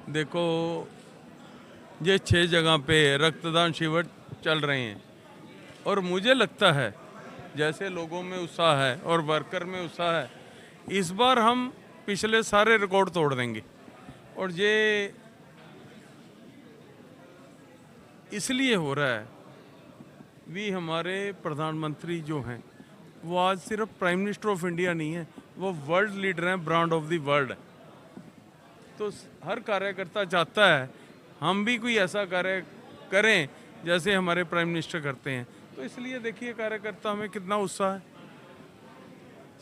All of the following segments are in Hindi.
देखो, ये 6 जगह पे रक्तदान शिविर चल रहे हैं और मुझे लगता है जैसे लोगों में उत्साह है और वर्कर में उत्साह है, इस बार हम पिछले सारे रिकॉर्ड तोड़ देंगे। और ये इसलिए हो रहा है भी हमारे प्रधानमंत्री जो हैं वो आज सिर्फ प्राइम मिनिस्टर ऑफ इंडिया नहीं है, वो वर्ल्ड लीडर हैं, ब्रांड ऑफ द वर्ल्ड। तो हर कार्यकर्ता चाहता है हम भी कोई ऐसा कार्य करें जैसे हमारे प्राइम मिनिस्टर करते हैं। तो इसलिए देखिए कार्यकर्ता में कितना उत्साह है।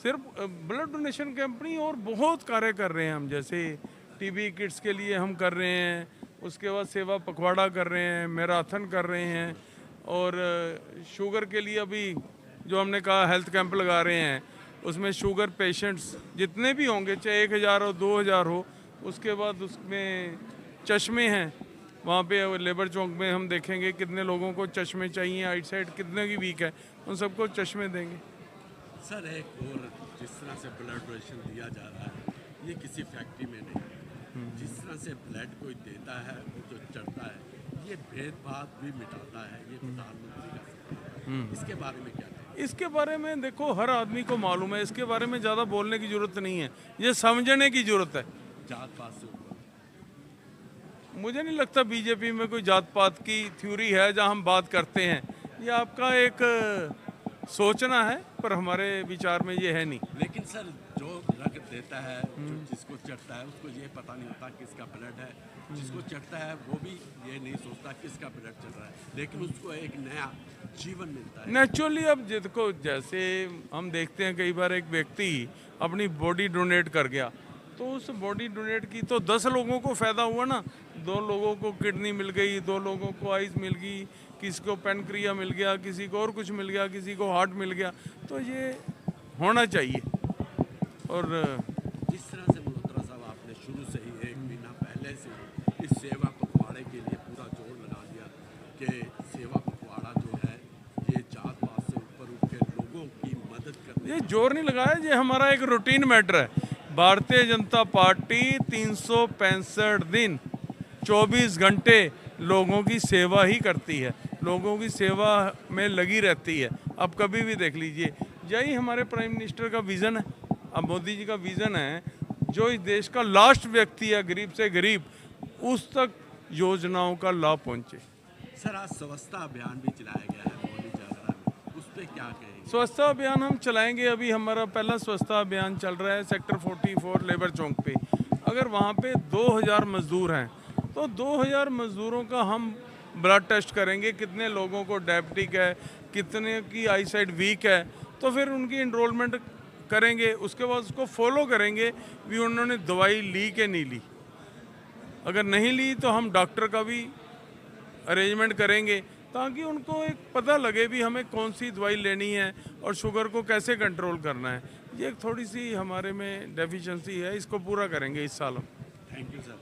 सिर्फ ब्लड डोनेशन कैंप नहीं, और बहुत कार्य कर रहे हैं हम, जैसे टीबी किट्स के लिए हम कर रहे हैं, उसके बाद सेवा पखवाड़ा कर रहे हैं, मैराथन कर रहे हैं, और शुगर के लिए अभी जो हमने कहा हेल्थ कैंप लगा रहे हैं, उसमें शुगर पेशेंट्स जितने भी होंगे, चाहे 1000 हो 2000 हो। उसके बाद उसमें चश्मे हैं, वहाँ पे लेबर चौक में हम देखेंगे कितने लोगों को चश्मे चाहिए, आइट साइड कितने की वीक है, उन सबको चश्मे देंगे। सर एक और, जिस तरह से ब्लड डोनेशन दिया जा रहा है, ये किसी फैक्ट्री में नहीं, जिस तरह से ब्लड कोई देता है और जो चढ़ता है, ये भेदभाव भी मिटाता है, ये प्रधानमंत्री का। इसके बारे में क्या कहें? इसके बारे में देखो हर आदमी को मालूम है, इसके बारे में ज़्यादा बोलने की ज़रूरत नहीं है, ये समझने की ज़रूरत है। जात पात से ऊपर मुझे नहीं लगता बीजेपी में कोई जात पात की थ्योरी है जहां हम बात करते हैं, ये आपका एक सोचना है, पर हमारे विचार में ये है नहीं। लेकिन सर जो रक्त देता है, जो जिसको चढ़ता है, उसको ये पता नहीं होता किसका ब्लड है, जिसको चढ़ता है वो भी ये नहीं सोचता किसका ब्लड चढ़ रहा है, लेकिन उसको एक नया जीवन मिलता है। नेचुरली अब देखो, जैसे हम देखते हैं कई बार एक व्यक्ति अपनी बॉडी डोनेट कर गया, तो उस बॉडी डोनेट की तो 10 लोगों को फ़ायदा हुआ ना। 2 लोगों को किडनी मिल गई, 2 लोगों को आइज़ मिल गई, किसी को पेनक्रिया मिल गया, किसी को और कुछ मिल गया, किसी को हार्ट मिल गया। तो ये होना चाहिए। और जिस तरह से मल्होत्रा साहब आपने शुरू से ही 1 महीना पहले से इस सेवा पखवाड़े के लिए पूरा जोर लगा दिया कि सेवा पखवाड़ा जो है ये जात पात से ऊपर उठ के लोगों की मदद करने, ये जोर नहीं लगाया, ये हमारा एक रूटीन मैटर है। भारतीय जनता पार्टी 365 दिन 24 घंटे लोगों की सेवा ही करती है, लोगों की सेवा में लगी रहती है। अब कभी भी देख लीजिए, यही हमारे प्राइम मिनिस्टर का विज़न है। अब मोदी जी का विज़न है जो इस देश का लास्ट व्यक्ति है, गरीब से गरीब, उस तक योजनाओं का लाभ पहुँचे। सर आज स्वच्छता अभियान भी चलाया गया है मौली जागरण में, उस पर क्या कहेंगे? स्वच्छता अभियान हम चलाएंगे। अभी हमारा पहला स्वच्छता अभियान चल रहा है सेक्टर 44 लेबर चौक पे। अगर वहाँ पे 2000 मजदूर हैं तो 2000 मजदूरों का हम ब्लड टेस्ट करेंगे, कितने लोगों को डायबिटिक है, कितने की आई साइड वीक है, तो फिर उनकी इनरोलमेंट करेंगे। उसके बाद उसको फॉलो करेंगे भी उन्होंने दवाई ली कि नहीं ली। अगर नहीं ली तो हम डॉक्टर का भी अरेंजमेंट करेंगे ताकि उनको एक पता लगे भी हमें कौन सी दवाई लेनी है और शुगर को कैसे कंट्रोल करना है। ये एक थोड़ी सी हमारे में डेफिशिएंसी है, इसको पूरा करेंगे इस साल हम। Thank you sir.